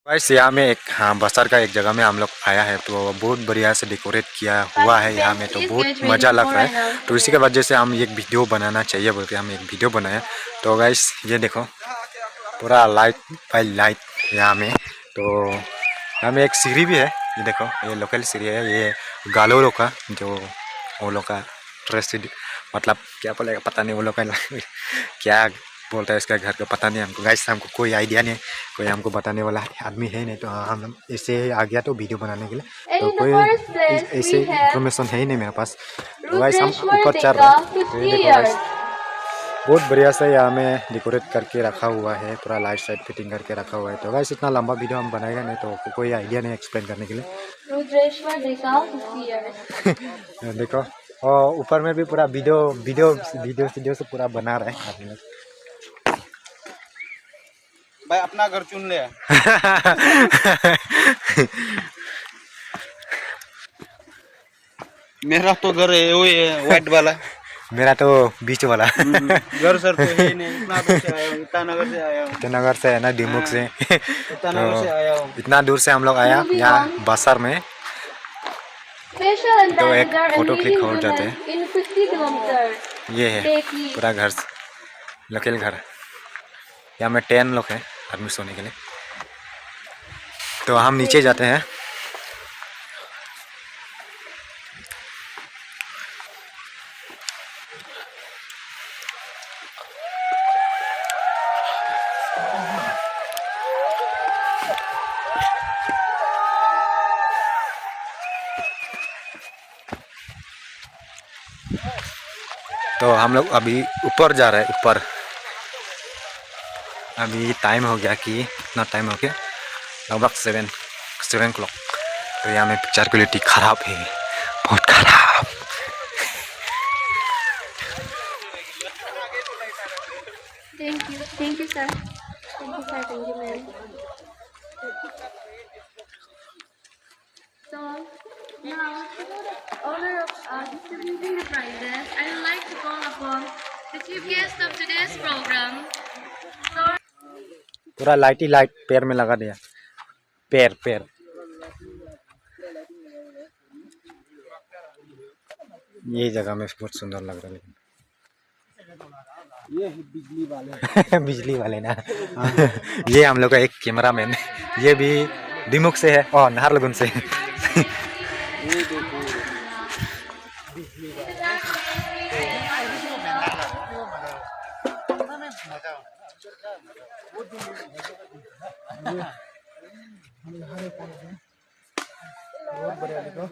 Guys यहाँ में एक बसर का एक जगह में हम लोग आया है तो बहुत बढ़िया से डेकोरेट किया हुआ है यहाँ में, तो बहुत मज़ा लग रहा है। तो इसी के वजह से हम एक वीडियो बनाना चाहिए बोल के हम एक वीडियो बनाया। तो गाइस ये देखो पूरा लाइट बाई लाइट यहाँ में। तो यहाँ में एक सीढ़ी भी है, ये देखो ये लोकल सीढ़ी है, ये गालो लोग का जो वो लोग का मतलब क्या बोलेगा पता नहीं वो लोग का क्या बोलता है इसका घर का पता नहीं हमको। गाइस हमको कोई आइडिया नहीं है, कोई हमको बताने वाला आदमी है नहीं, तो हम इससे आ गया तो वीडियो बनाने के लिए, तो कोई ऐसे इंफॉर्मेशन है ही नहीं मेरे पास। तो गाइस हम ऊपर चढ़ रहे हैं। तो ये देखो गाइस बहुत बढ़िया से यहाँ में डेकोरेट करके रखा हुआ है, पूरा लाइट साइट फिटिंग करके रखा हुआ है। तो गाइस इतना लंबा वीडियो हम बनाएगा नहीं तो कोई आइडिया नहीं एक्सप्लेन करने के लिए। देखो और ऊपर में भी पूरा वीडियो से पूरा बना रहे हैं आदमी लोग। भाई अपना घर चुन ले। मेरा तो घर है वो है व्हाइट वाला। मेरा तो बीच वाला घर सर तो है नहीं, इतना दूर से आया हूँ, इटानगर से आया हूँ। इटानगर से है ना, दिमुक से इटानगर से आया हूँ। इतना दूर से हम लोग आया यहाँ बसर में। तो एक फोटो क्लिक हो जाते हैं। ये है पूरा घर, लोकल घर। यहाँ में 10 लोग हैं आदमी सोने के लिए। तो हम नीचे जाते हैं। तो हम लोग अभी ऊपर जा रहे हैं ऊपर। अभी टाइम हो गया कि इतना टाइम हो गया लगभग 7 o'clock। तो यहाँ में पिक्चर क्वालिटी ख़राब है, बहुत ख़राब। Thank you sir, thank you ma'am. So now, honor of distributing the prizes, I would like to call upon the chief guest of today's program. पूरा लाइट ही लाइट पैर में लगा दिया, पैर ये जगह में बहुत सुंदर लग रहा है। लेकिन ये बिजली वाले बिजली वाले ना ये हम लोग का एक कैमरा मैन, ये भी दिमुक से है और नाहरलगुन से। ये देखो बहुत बढ़िया। देखो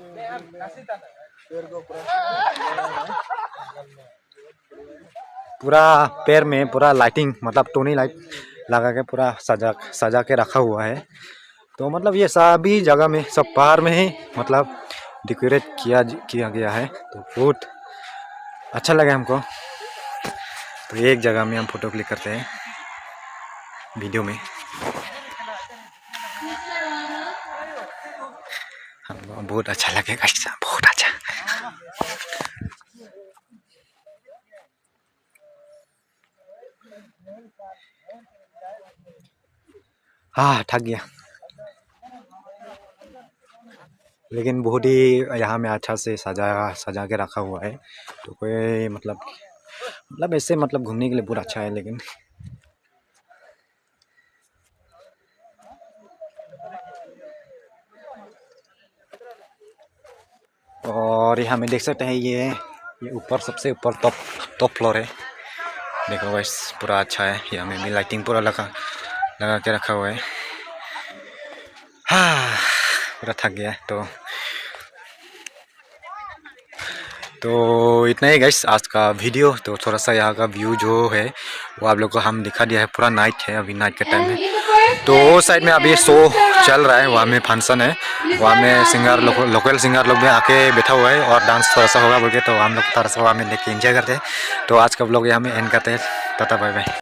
पूरा पैर में पूरा लाइटिंग मतलब टोनी लाइट लगा के पूरा सजा के रखा हुआ है। तो मतलब ये सभी जगह में सब पार में ही मतलब डेकोरेट किया गया है। तो बहुत अच्छा लगा हमको। तो एक जगह में हम फोटो क्लिक करते हैं वीडियो में। हमको बहुत अच्छा लगेगा, बहुत अच्छा। हाँ थक गया, लेकिन बहुत ही यहाँ में अच्छा से सजा के रखा हुआ है। तो कोई मतलब ऐसे मतलब घूमने के लिए बहुत अच्छा है। लेकिन और यहाँ में देख सकते हैं ये ऊपर सबसे ऊपर टॉप फ्लोर है। देखो गाइस पूरा अच्छा है, यहाँ में भी लाइटिंग पूरा लगा के रखा हुआ है। हाँ पूरा थक गया। तो इतना ही गाइस आज का वीडियो। तो थोड़ा सा यहाँ का व्यू जो है वो आप लोग को हम दिखा दिया है। पूरा नाइट है, अभी नाइट का टाइम है। तो वो साइड में अभी शो चल रहा है, वहाँ में फंक्शन है, वहाँ में सिंगर लोकल सिंगर लोग भी आके बैठा हुआ है और डांस थोड़ा सा होगा बोल के। तो हम लोग थोड़ा सा वहाँ में देख के एंजॉय करते हैं। तो आज का व्लॉग यहाँ में एंड करते हैं। Tata bye bye.